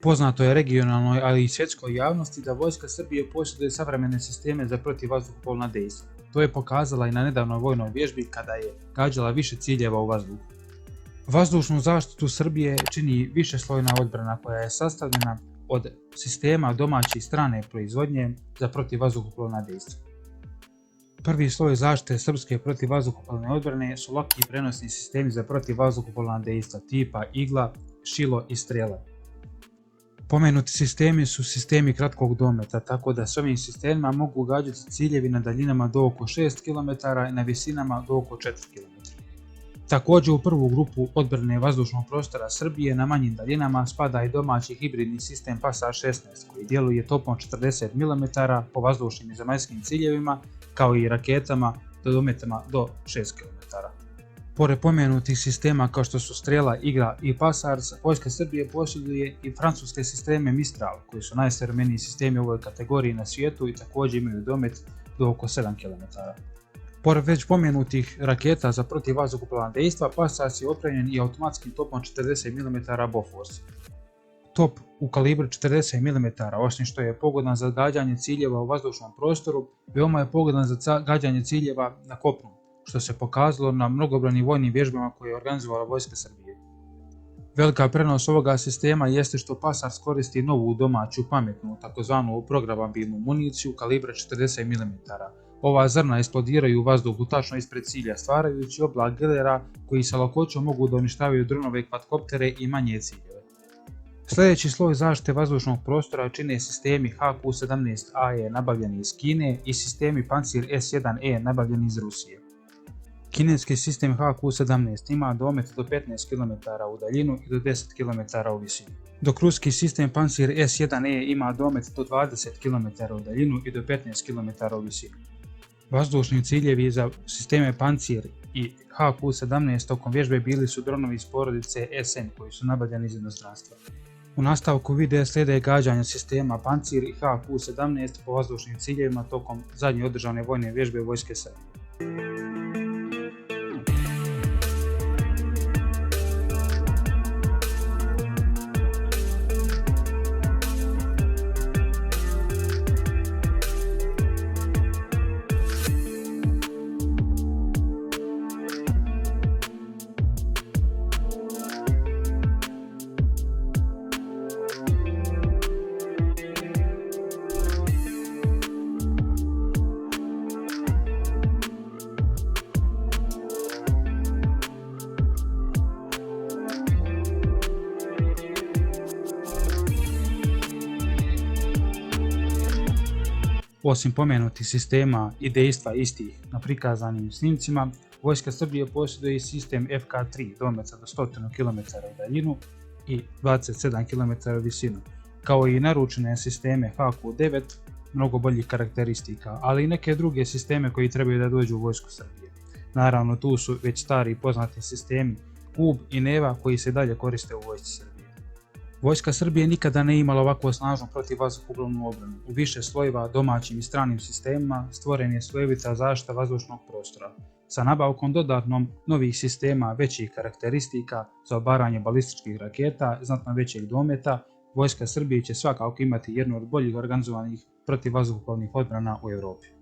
Poznato je regionalnoj, ali i svjetskoj javnosti da Vojska Srbije posjeduje savremene sisteme za protivvazduhoplovna dejstva. To je pokazala i na nedavnoj vojnoj vježbi kada je gađala više ciljeva u vazduhu. Vazdušnu zaštitu Srbije čini višeslojna odbrana koja je sastavljena od sistema domaće i strane proizvodnje za protivvazduhoplovna dejstva. Prvi sloj zaštite srpske protivvazduhoplovne odbrane su laki prenosni sistemi za protivvazduhoplovna dejstva tipa Igla, Šilo i Strela. Pomenuti sistemi su sistemi kratkog dometa, tako da s ovim sistemima mogu gađati ciljevi na daljinama do oko 6 km i na visinama do oko 4 km. Također u prvu grupu odbrane vazdušnog prostora Srbije na manjim daljinama spada i domaći hibridni sistem PASAR-16 koji djeluje topom 40 mm po vazdušnim i zemaljskim ciljevima, kao i raketama do dometama do 6 km. Pored pomenutih sistema kao što su Strela, Igla i PASAR, Vojska Srbije posjeduje i francuske sisteme Mistral, koji su najsavremeniji sistemi u ovoj kategoriji na svijetu i također imaju domet do oko 7 km. Pored već pomenutih raketa za protivvazduhoplovna dejstva, PASAR je opremljen i automatskim topom 40 mm Bofors. Top u kalibru 40 mm, osim što je pogodan za gađanje ciljeva u vazdušnom prostoru, veoma je pogodan za gađanje ciljeva na kopnu, što se pokazalo na mnogobrojnim vojnim vježbama koje je organizovala Vojska Srbije. Velika prednost ovoga sistema jeste što PASAR koristi novu domaću pametnu tzv. Programabilnu municiju kalibra 40 mm. Ova zrna eksplodiraju u vazduhu tačno ispred cilja, stvarajući oblak gelera koji sa lakoćom mogu da uništavaju dronove, kvadkoptere i manje ciljeve. Sljedeći sloj zaštite vazdušnog prostora čine sistemi HQ-17AE nabavljeni iz Kine i sistemi Pancir S-1E nabavljeni iz Rusije. Kineski sistem HQ-17 ima domet do 15 km u daljinu i do 10 km u visinu, dok ruski sistem Pancir S-1E ima domet do 20 km u daljinu i do 15 km u visinu. Vazdušni ciljevi za sisteme Pancir i HQ-17 tokom vježbe bili su dronovi iz porodice SN koji su nabavljeni iz inostranstva. U nastavku videa slijede gađanja sistema Pancir i HQ-17 po vazdušnim ciljevima tokom zadnje održane vojne vježbe Vojske Srbije. Osim pomenutih sistema i dejstva istih na prikazanim snimcima, Vojska Srbije posjeduje i sistem FK-3 dometa do 100 km u daljinu i 27 km u visinu, kao i naručene sisteme HQ-9 mnogo boljih karakteristika, ali i neke druge sisteme koji trebaju da dođu u Vojsku Srbije. Naravno, tu su već stari poznati sistemi KUB i NEVA koji se dalje koriste u Vojsci Srbije. Vojska Srbije nikada ne imala ovako snažnu protivvazduhoplovnu obranu. U više slojeva domaćim i stranim sistemima stvoren je slojevita zaštita vazdušnog prostora, sa nabavkom dodatnom novih sistema većih karakteristika za obaranje balističkih raketa, znatno većeg dometa. Vojska Srbije će svakako imati jednu od boljih organizovanih protivvazduhoplovnih odbrana u Europi.